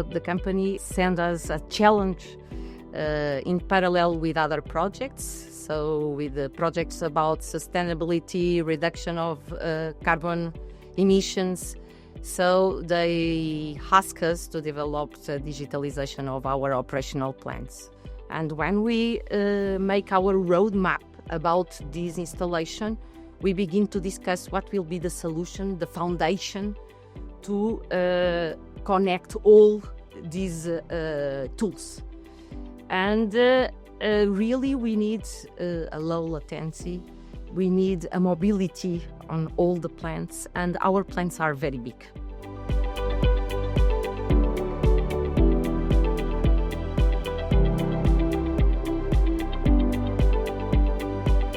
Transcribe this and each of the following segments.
the company sent us a challenge in parallel with other projects. So with the projects about sustainability, reduction of carbon emissions. So they asked us to develop the digitalization of our operational plans. And when we make our roadmap about this installation, we begin to discuss what will be the solution, the foundation to connect all these tools. And really we need a low latency, we need a mobility on all the plants, and our plants are very big.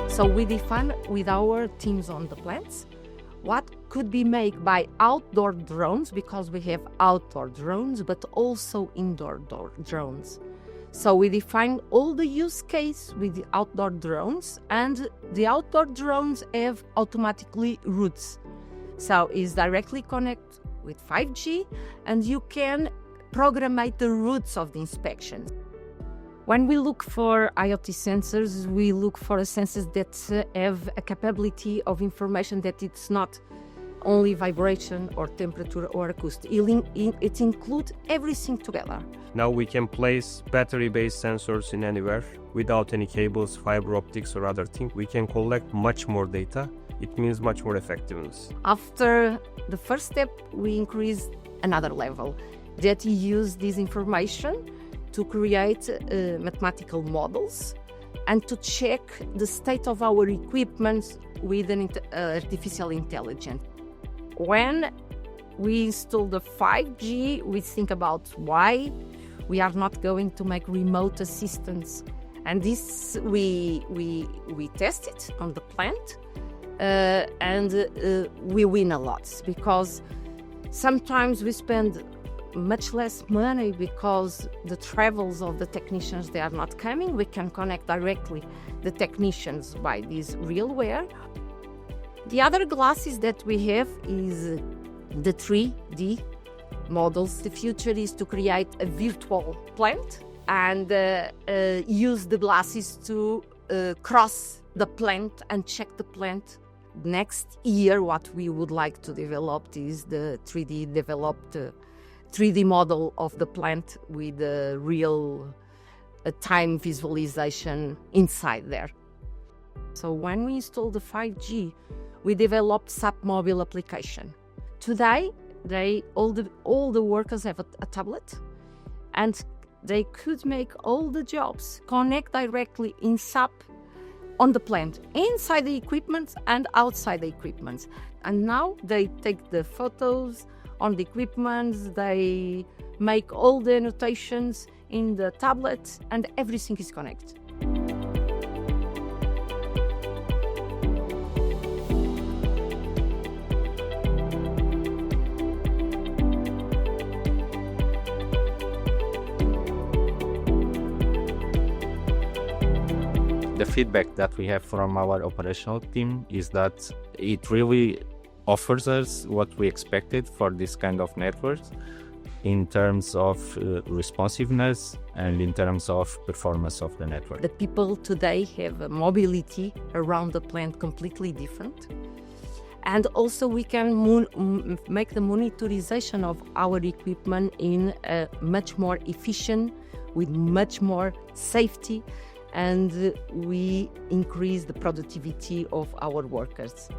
So we define with our teams on the plants what could be made by outdoor drones, because we have outdoor drones, but also indoor drones. So we define all the use case with the outdoor drones, and the outdoor drones have automatically routes. So it's directly connected with 5G, and you can program the routes of the inspection. When we look for IoT sensors, we look for sensors that have a capability of information that it's not only vibration or temperature or acoustic. It includes everything together. Now we can place battery-based sensors in anywhere without any cables, fiber optics or other things. We can collect much more data. It means much more effectiveness. After the first step, we increase another level that use this information to create mathematical models and to check the state of our equipment with an artificial intelligence. When we install the 5G, we think about why we are not going to make remote assistance. And this we test it on the plant, and we win a lot, because sometimes we spend much less money because the travels of the technicians, they are not coming. We can connect directly the technicians by this RealWare. The other glasses that we have is the 3D models. The future is to create a virtual plant and use the glasses to cross the plant and check the plant. Next year, what we would like to develop is the 3D model of the plant with the real time visualization inside there. So when we install the 5G, we developed SAP mobile application. Today, all the workers have a tablet, and they could make all the jobs, connect directly in SAP on the plant, inside the equipment and outside the equipment. And now they take the photos on the equipment, they make all the annotations in the tablet, and everything is connected. The feedback that we have from our operational team is that it really offers us what we expected for this kind of networks in terms of responsiveness and in terms of performance of the network. The people today have a mobility around the plant completely different. And also we can make the monitorization of our equipment in a much more efficient, with much more safety, and we increase the productivity of our workers.